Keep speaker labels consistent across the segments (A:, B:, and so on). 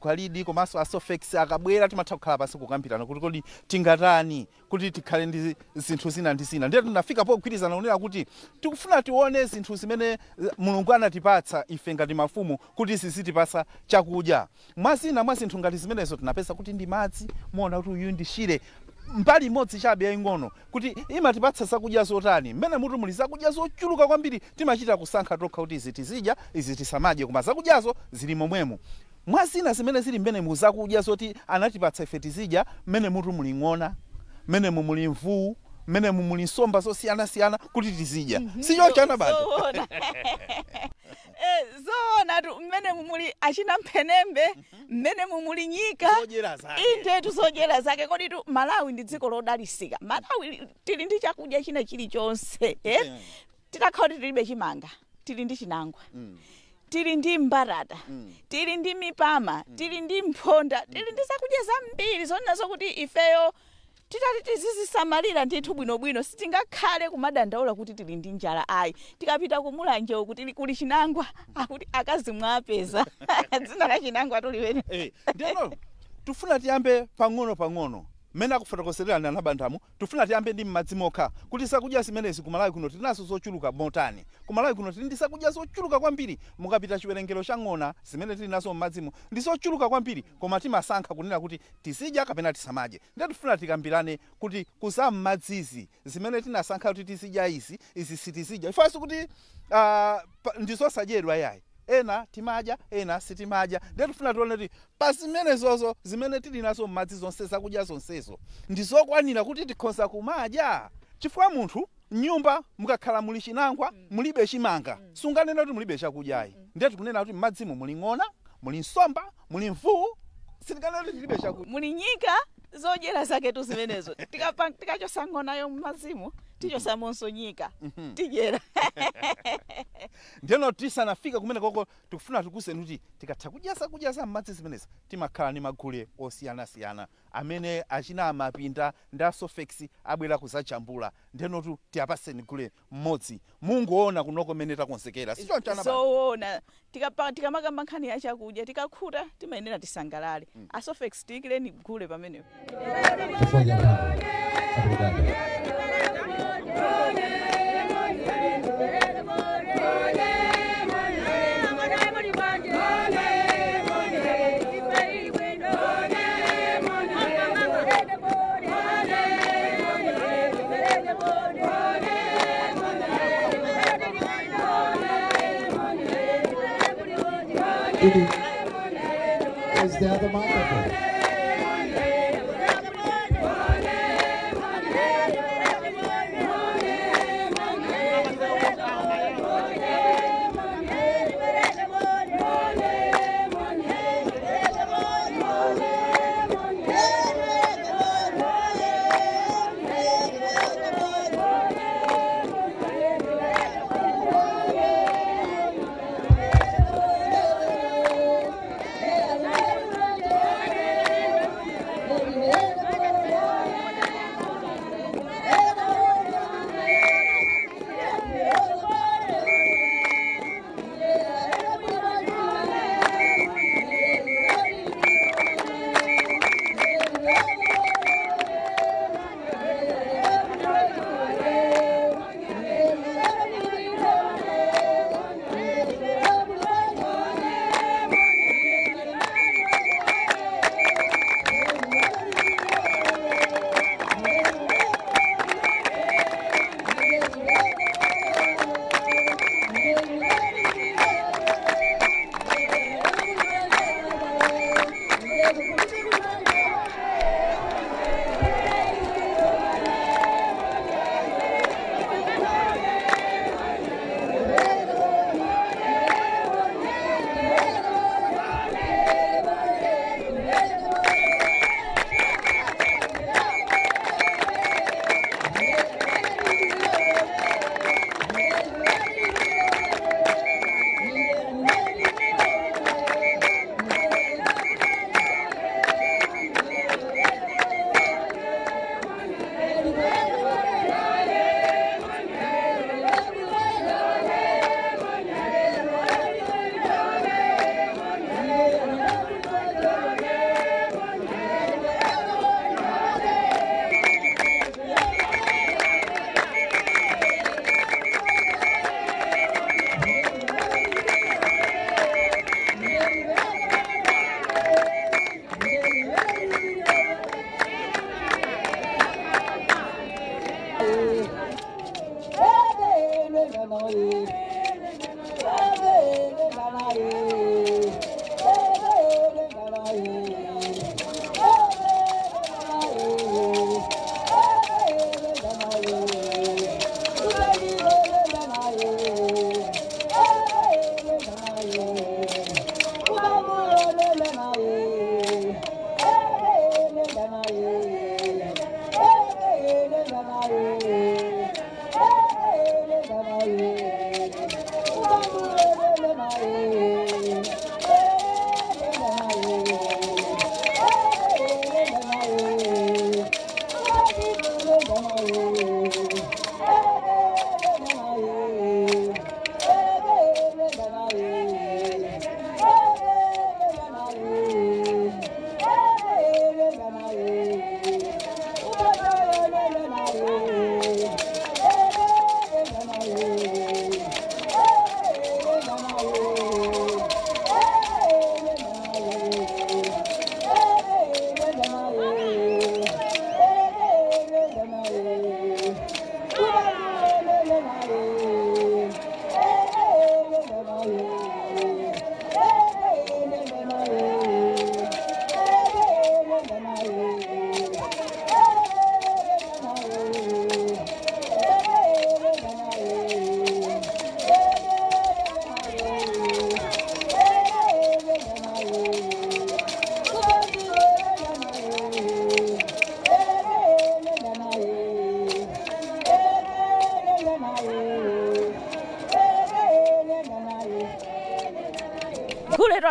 A: azigwalidi komanso asofex akabwera timatha kukhala pansi kukambirana kuti kodi tingatani kuti tikhale ndi zinthu zina ndi zina. Ndiye tinafika pogwirizana kunena kuti tikufuna tione zinthu zimene Mulungu anatipatsa ife ngati mafumu kuti zizitipasa chakudya. Mwazina mwa zinthu ngati zimenezo tinapeza kuti ndi madzi, muona kuti uyu ndi shire mbali imodzi chabe yaing'ono kuti imatipatsa zakudya zotani. Mmene mutu muli zakudya zochuluka kwambiri timachita kusankha tokha kuti izi tizidya izi tisamadye, koma zakudyazo zili momwemo. Mwazina zimene zili mmene mu zakudya zoti anatipatsa ife tizidya, mmene mutu muli ng'ona, mmene muli mvuu, mmene muli nsomba zosiyana-siyana kuti tizidya. Sichonchana bado.
B: Zoona tu mmene muli achina mphenembe, mmene muli nyika, inde zodyera zake. Kodi tu Malawi ndi dziko lodalisika. Malawi tili ndi chakudya china chilichonse. Titakhala kuti tilibe chimanga, tili ndi chinangwa. Tili ndi mbarata, tili ndi mipama, tili ndi mphonda, tili ndi zakudya zambiri zonazo kuti ifeyo titati tizizisamalira ndithu bwinobwino. Sitingakhale kumadandaula kuti tili ndi njala ayi. Tikapita kumulanje kuti kuli chinangwa akuti akazi mwapeza. Dzina la chinangwa tuliwene.
A: Ndeno tufuna tiyambe pang'ono. Mena kufotokoserana na bandamu tufuna tiyambe ndi madzi mokha kuti zakudya zimenezi ku Malawi kuno tinazo zochuluka motani. Ku Malawi kuno tili ndi zakudya zochuluka kwambiri. Mukapita chiwerengero cha ng'ona zimene tili nazo m'madzimo ndi zochuluka kwambiri, koma timasankha kunena kuti tizidya kapena tisamadye. Ndiye tufuna tikambirane kuti kuzamu madzizi zimene tinasankha kuti tizidya izi sitizidya. Ifanso kuti ndizosadyedwa yayi. Ena timadya, ena sitimadya. Ndiye tufuna tione kuti pa zimenezozo zimene tili nazo m'madzi zonse zakudya zonsezo ndizokwanira kuti tikhoza kumadya. Chifukwa munthu nyumba mukakhala muli chinangwa mulibe chimanga, sunganena kuti mulibe chakudyayi. Ndiye tikunena kuti m'madzimo muli ng'ona, muli nsomba, muli mvuu, sitinganena kuti tilibe chakudya.
B: Muli nyika zodyera zake tu zimenezo. Tikachosa ng'onayo m'madzimo, tichosa monso nyika. Tidyera.
A: Ndeno tisanafika kumene koko tikufuna tikuseni kuti tikatha kudya za m'madzi zimenezi timakhala ndi magule osiyana-siyana amene achina amapinda ndi asofex abwera kuzachambula. Ndeno tu tiyapaseni gule mmodzi. Mungoona kunoko mmene takonzekera. Sichonchana bado.
B: Zoona. Tikamakamba nkhani ya chakudya tikakhuta timayenera tisangalale. Asofex tikireni gule pamenepo.
C: Is there the microphone?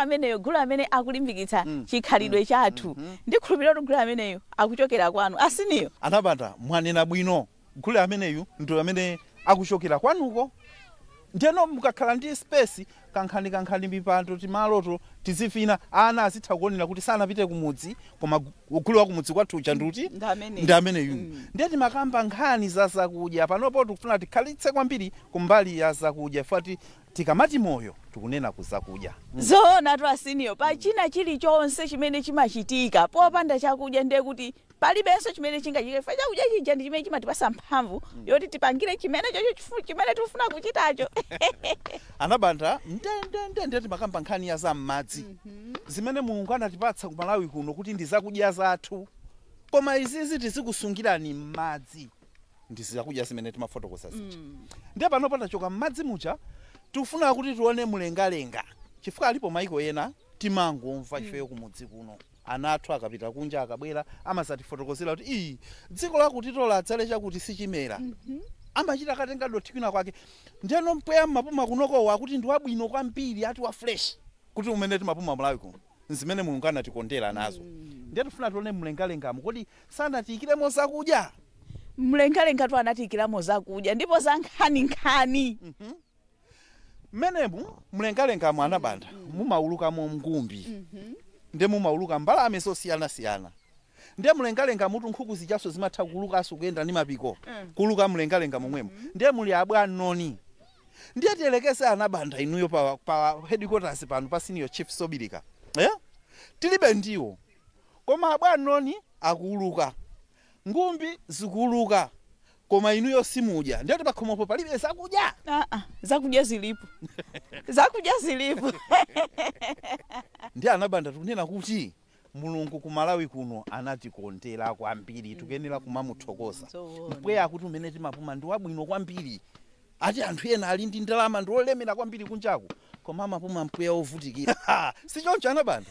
B: ameneyo gulu amene akulimbikitsa chikhalidwe chathu ndikhulupirira kuti gulu ameneyo akuchokera kwanu asiniyo
A: Anabanda mwanena bwino gulu ameneyu ndo amene akuchokera kwanuko ndeno mukakhala ndi space kankhani mipando timaloto tizifina ana azitha kuonera kuti sanapite kumudzi koma gulu wa kumudzi kwathu uja nduti ndi ameneyu ndeti makamba nkhani za zakudya panopo tikufuna tikhalitse kwambiri kumbali ya zakudya fati tikamati moyo tikunena kuzakudya
B: zoona tu asiniyo pa china chilichonse chimene chimachitika popanda chakudya ndiye kuti palibenso chimene chingachike fa chakudya chija ndi chimene chimatipasa mphamvu yoti tipangire chimene chocho chimene tikufuna kuchitacho
A: Anabanda ndeti makamba nkhani ya za m'madzi zimene Mulungu anatipatsa ku Malawi kuno kuti ndi zakudya zathu koma izizi tizikusungirani m'madzi ndi zakudya zimene timafotokoza zija ndiye pano patachoka m'madzi mucha tikufuna kuti tione mlengalenga chifukwa alipo maiko ena timangomva ifeyo kumudzi kuno ana athu akapita kunja akabwera amazatifotokozera kuti dziko lakuti tola adzale chakuti sichimera amachita katenga dothikina kwake ndiyeno mpweya mapuma kunoko wakuti ndi wabwino kwambiri ati wa fresh kuti umene timapuma Malawi kuno zimene Mulungu anatikondera nazo ndiye tifuna tione mlengalengamo kodi sanatiyikiremo zakudya
B: mlengalenga tu anatiyikiramo zakudya ndipo za nkhani
A: menemu mlengalengamo Anabanda mumaulukamo ngumbi ndiye mumauluka mbalame zosiyana ndiye mlengalenga mutu nkhuku zichaso zimatha kulukanso kuyenda ndi mapiko kuluka mlengalenga momwemo ndiye muli abwanoni ndiye tielekeze Anabanda inuyo pa headquarters pano pa senior chief Sobilika tilibe ndiwo koma abwanoni akuuluka ngumbi zikuuluka koma inuyo simudya ndiye tipakhomopo palibe zakudya
B: zakudya zilipo zakudya zilipo
A: ndiye Anabanda tikunena kuti Mulungu ku Malawi kuno anatikondera kwambiri tukenera kumamuthokoza mpweya kuti umene timapuma ndi wabwino kwambiri ati anthu ena ali ndi ndalama ndi olemera kwambiri kunjaku koma amapuma mpweya ovutikira sichoncho Anabanda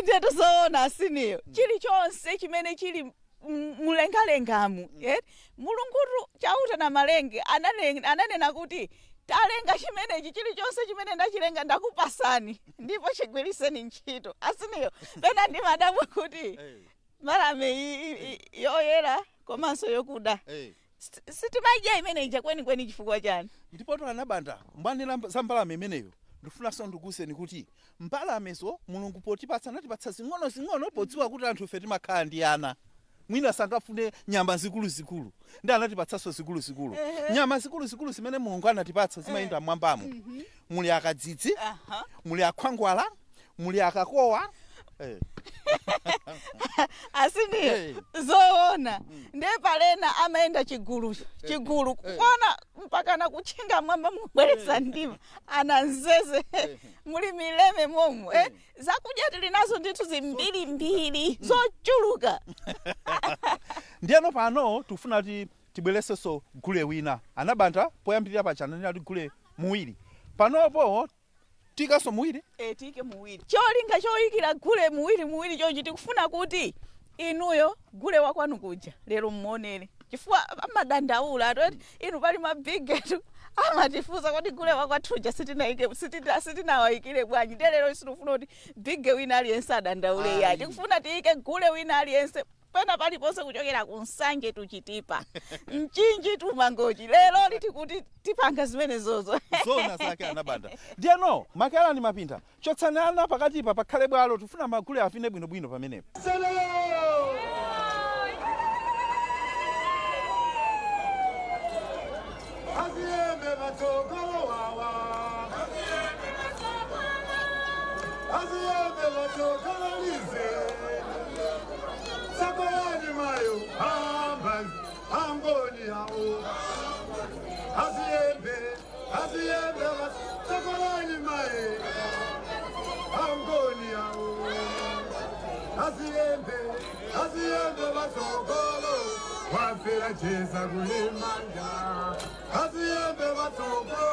B: inde tizoona asiniyo chilichonse chimene chili mulengalengamu Mulungutu chauta na malenge ananena kuti talenga chimenechi chilichonse chimene ndachilenga ndakupasani ndipo chigwiriseni ntchito asiniyo pena ndi madamu kuti mbalame yoyera komanso yokuda sitimadya imeneyi kwenikweni chifukwa chani
A: ndipo to Anabanda mbwanira za mbalame imeneyo ndifunanso ndikuseni kuti mbalamezo Mulungu potipatsa anatipatsa zing'ono podziwa kuti anthu ife timakhala ndi ana mwina sangafune nyama zikulu ndi anatipatsaso zikulu nyama zikulu zimene Mulungu anatipatsa zimayenda mwambamo muli akadzidzi muli akhwangwala muli akakowa
B: asiniyo zoona ndiye palena amaenda chigulu kuona mpaka na kuchinga mwamba mubwereza ndima ananzeze muli mileme momo zakudya tili nazo ndithu zimbiri zochuluka
A: ndiyeno pano tufuna tibweresenso gule wina Anabanda poyambirira pachananira kuti gule muwiri panopo tikaso muwiri
B: tike muwiri cholinga choyikira gule muwiri chonchi tikufuna kuti inuyo gule wakwanu kuja lero muonere chifukwa amadandaula atoti inu pali mabigetu amatifuza kuti gule wakwathuja sitinawayikire bwanji ndiye lero sitifuna kuti bige wina aliyense adandaule yayi tikufuna tiyike gule wina aliyense pena paliponse kuchokera kunsanje tuchitipa mchinji tumangochi lero liti kuti tipanga zimene zozo
A: zona zake Anabanda ndiyeno makala ni mapinda chotsanana pakatipa pakhale bwalo tufuna magule afine bwinobwino pamenepo
C: Sakolani mayo, angoni hao. Haziembe, sakolani mayo, angoni hao. Haziembe batogolo, wafira cheza kulimanja. Haziembe batogolo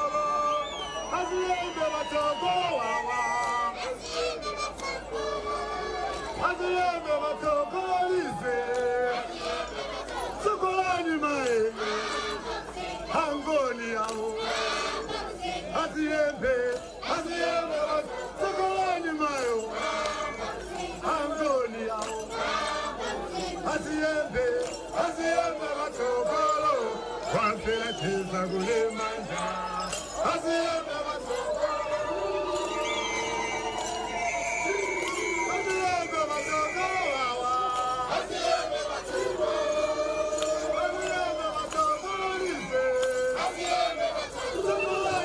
C: wawa. Haziembe batogolize, sakolani mayo, angoni hao. Haziembe, sakolani mayo. wafela cheza kulimanja asiyende matsogolo asiyende matsogolo wawa asiyende matsogolo asiyende matsogolo lize asiyende matsogolo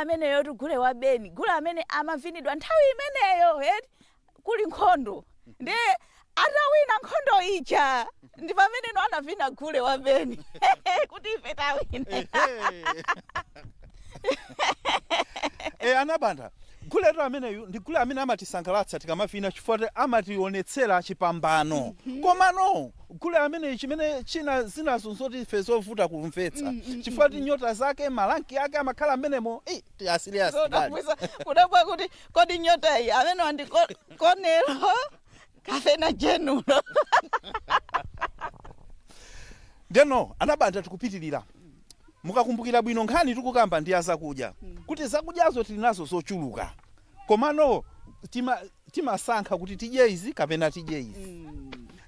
B: ameneyo tugule wa beni gula amene amavinidwa nthawi imeneyo kuli nkhondo ndi atawina nkhondo ija ndi pamene no anavina gule wa beni kuti ife tawine.
A: Anabanda gule ameneyu ndi gule amene amatisangalatsa tikamavina chifukwa amationetsera chipambano. Komano gule amene chimene china zinazo zoti ife zovuta kumvetsa chifukwa nyota zake malanki yake amakhala amenemo serious
B: kudabwa kuti kodi nyota iyi amene andikonero kapena Genulo.
A: Ndeno Anabanda tikupitirira mukakumbukira bwino nkhani tikukamba ndi azakudya kuti zakudyazo tilinazo zochuluka komano timasankha kuti tidye izi kapena tidye izi.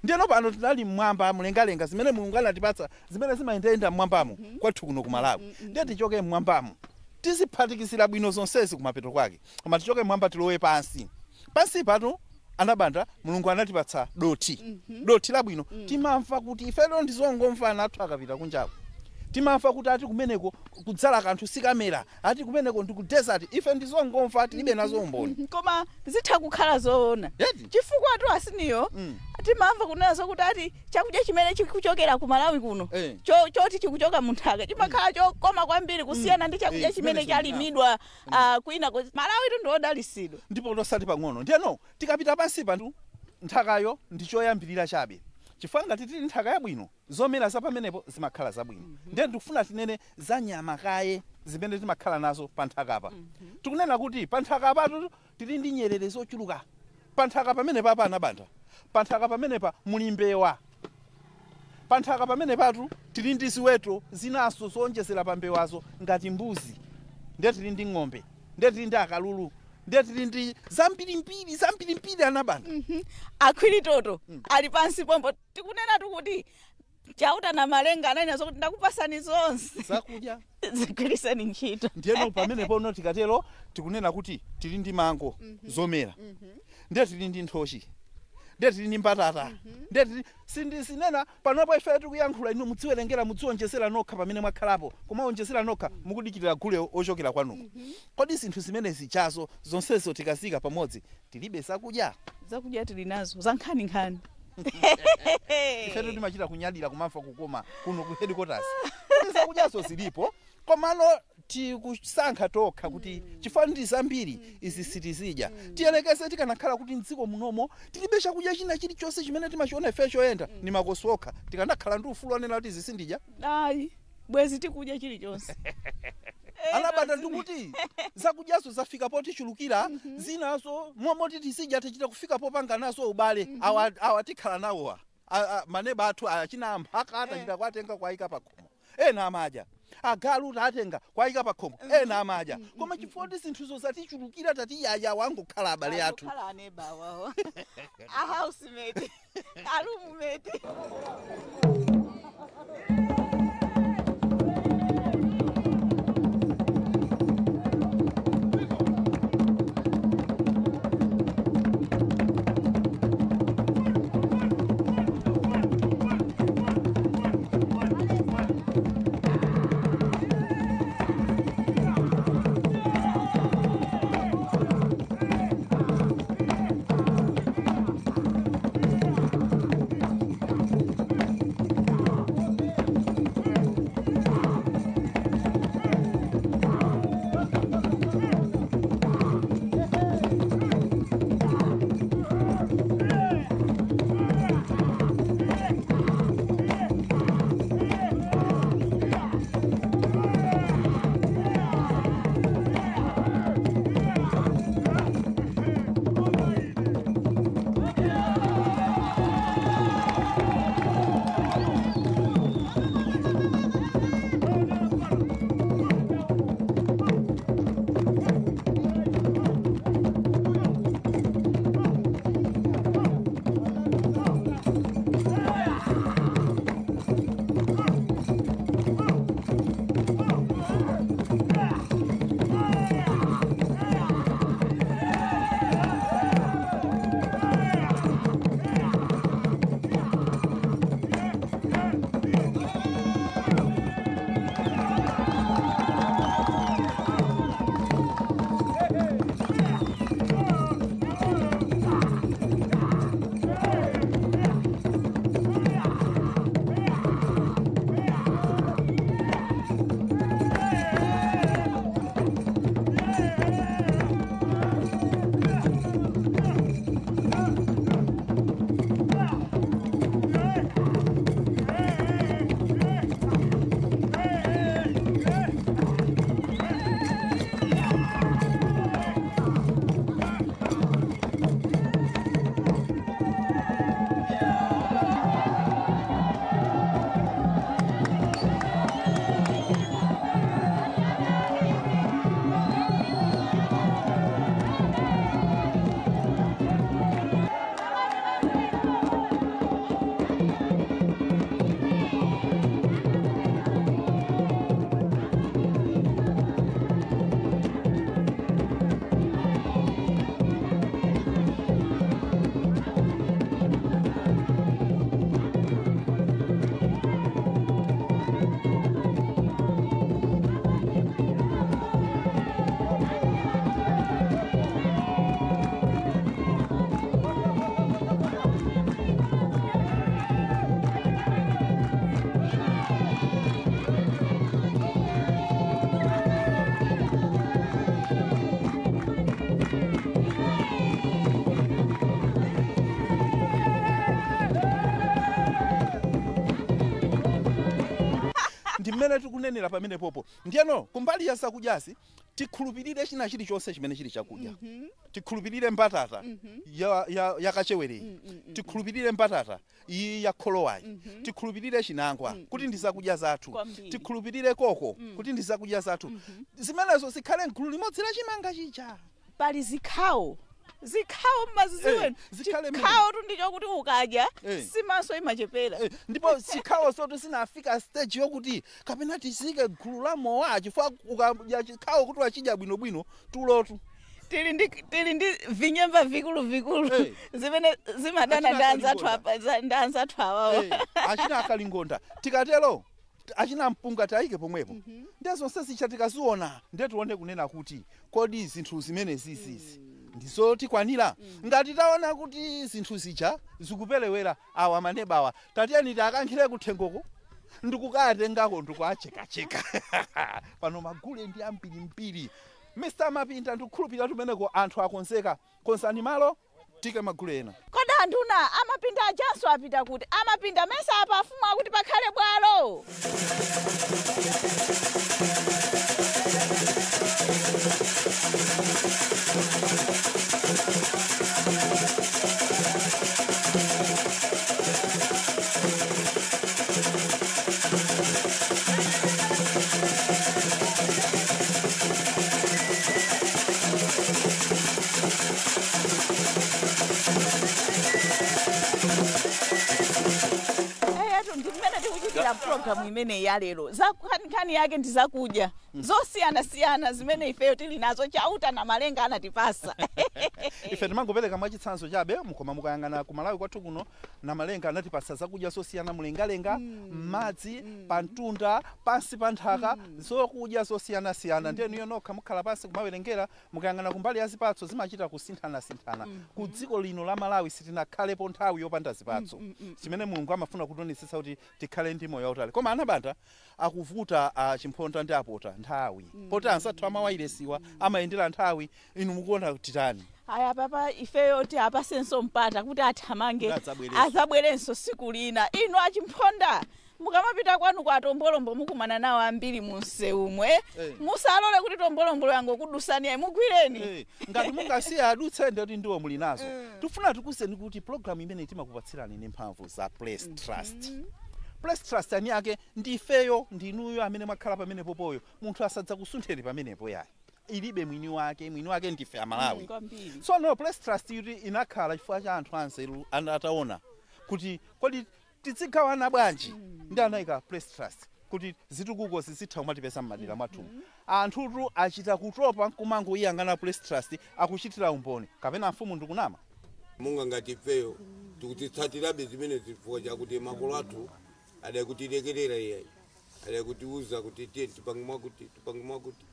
A: Ndeno pano tinali mmwamba mlengalenga zimene Mulungu anatipatsa zimene zimayendayenda mmwambamo kwathu kuno ku Malawi. Ndiye tichoke mmwambamo tiziphatikizira bwino zonsezi kumapeto kwake koma tichoke mmwamba tilowe pansi. Pansi pato Anabanda Mulungu anatipatsa doti. Doti labwino timamva kuti ifelo ndizongomva nathu akapita kunjako. Timamva kuti ati kumeneko kudzala kanthu sikamera ati kumeneko ndi ku desert ife ndizongomva ati libe nazo umboni.
B: Koma zitha kukhala zoona chifukwa atu asiniyo timamva kunazo kuti ati chakudya chimene chikuchokera ku Malawi kuno choti chikuchoka munthaka chimakhala chokoma kwambiri kusiyana ndi chakudya chimene chalimidwa kwina Malawi tu ndiodalisidwa
A: ndipo tosati pang'ono. Ndeno tikapita pansi pantu nthakayo ndichoyambirira chabe chifukwa ngati tili nthaka yabwino zomera za pamenepo zimakhala zabwino. Ndiye ndikufuna tinene za nyama kaye zimene timakhala nazo pa nthakapa. Tikunena kuti pa nthakapa tili ndi nyerere zochuluka. Pa nthaka pamenepa Anabanda pa nthaka pamenepa muli mbewa. Pa nthaka pamenepatu tili ndi ziweto zinaso zonjezera pa mbewazo ngati mbuzi ndiye tili ndi ng'ombe, ndiye tili ndi akalulu, ndiye tili ndi zambirimbiri anabanda.
B: Akhwilitoto ali pansi pompo tikunena tukuti chauta na malenga ananena zokuti ndakupasani zonse
A: zakudya
B: zigwiriseni ntchito.
A: ndiyeno pamene pono tikatero tikunena kuti tili ndi mango zomera, ndiye tili ndi nthochi, ndiye tili ndi mbatata, ndiye tili sinena panopo ife tikuyankhula inu mudziwerengera mudziwonjezera nokha pamene mwakhalapo, kumaonjezera nokha mukudikirira gule ochokera kwanuko. Kodi zinthu zimenezi chazo zonsezo tikazika pamodzi tilibe zakudya
B: tili nazo za nkhaninkhani.
A: ifetu timachita kunyadira kumamva kukoma kuno ku headquarters. Zakudyazo zilipo komano tikusankha tokha kuti chifukwa ndi zambiri izi sitizidya. Tiyelekeze tikanakhala kuti mdziko munomo tilibe chakudya china chilichonse chimene timachiona ife choyenda ni makosi okha, tikanakhala ndi ufulu onena kuti zisindidya.
B: Ayi bwezi tikudya chilichonse.
A: Anabanda ndikuti zakudyazo zafika poti chulukira zinazo momoti tizidya tichita kufika popanga nazo ubale awa tikhala nawo maneba athu achina amphaka atachita kwatenga kwaika pakhomo ena amadya, agalu tatenga kwaika pakhomo ena amadya, koma chifukwa kuti zinthuzo zatichulukira tatiyaya wangokhala abale athu.
B: Khala aneba wawo. A housemate. A roommate.
A: ndimene tikunenera pamene popo ndiyeno kumbali ya zakudyazi tikhulupirire china chilichonse chimene chili chakudya tikhulupirire mbatata ya kachewereyi tikhulupirire mbatata iyi ya kholowayi tikhulupirire chinangwa kuti ndi zakudya zathu tikhulupirire koko kuti ndi zakudya zathu zimenezo zikhale mgulu limodzi la chimanga chija
B: pali zikhawo mmaziziwenu chikhawo tundicho kuti ukadya simaso imachepera
A: ndipo chikhawo sotu sinafika stage yokuti kapena tizike gulu la mowa chifukwa ukadya chikhawo kuti wachidya bwinobwino tulotu
B: tili ndi vinyemba vikulu zimene zimadana ndanzathu awawo
A: achina akalingonda tikatero achina mpunga taike pomwepo ndezonse zicha tikaziona ndetione kunena kuti kodi zinthu zimene zizizi ndizotikwanira ngati taona kuti zinthu zija zikupelewera awa manebawa tatiyeni takankhire kuthengoko ndikukatengako ndikuachekacheka pano magule ndi ambirimbiri Mr. Mapinda ndikukhulupirira tumeneko anthu akonzeka konsani malo tike magule ena
B: kodi anduna amapinda ajanso apita kuti amapinda mesa apa afuma kuti pakhale bwalo program imene ya lero zakukhani yake ndizakudya zosiyana zimene ifeyo tili nazo chauta na malenga anatipasa
A: ife timangopereka mwachitsanzo chabe mukoma mukayangana ku Malawi kwathu kuno na malenga anatipasa zakudya zosiyana mulengalenga madzi pantunda pansi pa nthaka zokudya zosiyana ndiye niyo nokha mukhala pansi kumawerengera mukayangana kumbali ya zipatso zimachita kusinthana ku dziko lino la Malawi sitinakhalepo nthawi yopanda zipatso chimene Mulungu amafuna kutionetsetsa kuti tikhale ndi moyo wautali koma anabata akuvuta chimphonda ndi apota nthawi poti ansathu amawayiresiwa amayendera nthawi inu mukuona titani
B: aya papa ifeyo ti apasenso mpata kuti athamange azabwerenso siku lina inu achimphonda mukamapita kwanu kwa tombolombo mukumana nawo ambiri munsewumwe musalole kuti tombolombo yango kudusani ayi mugwireni
A: ngati mungasiya adutse ndoti ndiwo muli nazo tifuna tikuseni kuti program imene timakupatsirani ndi mphamvu za Place Trust Place Trust ani yake ndi ifeyo ndinuyo amene mwakhala pamene popoyo munthu asadza kusuntheni pamenepo yayi ilibe mwini wake ndife amalawi so no Place Trust yuti inakhala chifukwa cha anthu anzeru ataona kuti kodi tizigawana bwanji ndi anayika Place Trust kuti zitukuko zisitha kumatipesa mmadera mwathu anthutu achita kutopa kumango iyangana Place Trust akuchitira umboni kapena mfumu ndikunama
D: munga ngati ifeyo tikutitsatirabe zimene zifukwa chakuti makolo athu adakutilekerera iyayi adakutiuza kuti tiye tipange mwakuti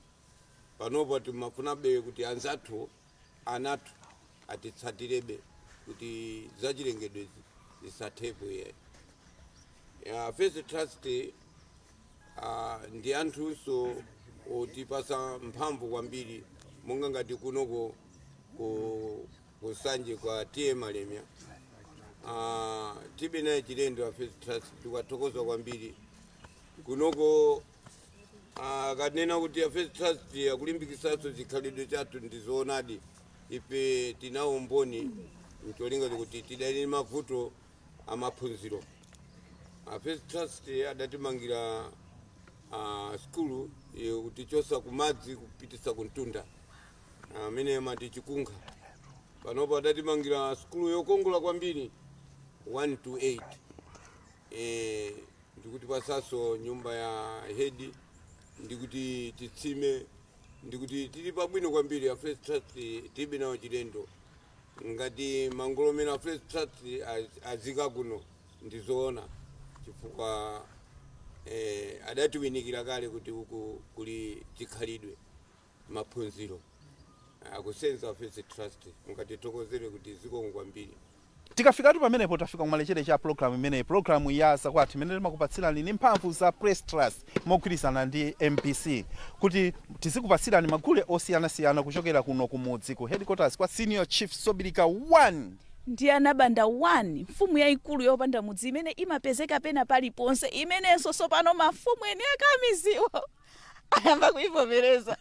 D: panopo timafunabe kuti anzathu anathu atitsatirebe kuti zachilengedwe zisathepo iyayi Place Trust ndi anthunso otipasa mphamvu kwambiri monga ngati kunoko kusanje kwa tiye malemya tibe naye chilendo Place Trust tikathokoza kwambiri kunoko kanena kuti Place Trust akulimbikisaso zikhalidwe chathu ndizoonadi ife tinawo mboni mcholinga kuti tidali mavuto amaphunziro Place Trust adatimangira skulu kutichosa kumadzi kupitisa kuntunda amene mati chikunga panopo adatimangira skulu yokongola kwambiri 1 to 8 ndikuti pasaso nyumba ya hedi ndikuti titsime ndikuti tili pabwino kwambiri Place Trust tibe nawo chilendo ngati mangolomera Place Trust azika kuno ndizoona chifukwa adatiwinikira kale kuti uku kuli chikhalidwe maphunziro akusenza Place Trust mukatitokozere kuti zikomo kwambiri
A: tikafikatu pamenepo tafika kumalechere cha program imene program ya zakwati imene timakupatsirani ni mphamvu za Place Trust mogwirizana ndi MPC kuti tizikupatsirani magule osiyana kuchokera kuno kumudzi ku headquarters kwa Senior Chief Sobilika 1
B: ndi anabanda 1 mfumu yayikulu yopanda mudzi imene imapezeka pena paliponse imenenso sopano mafumu ene akamiziwo ayamba kuivomereza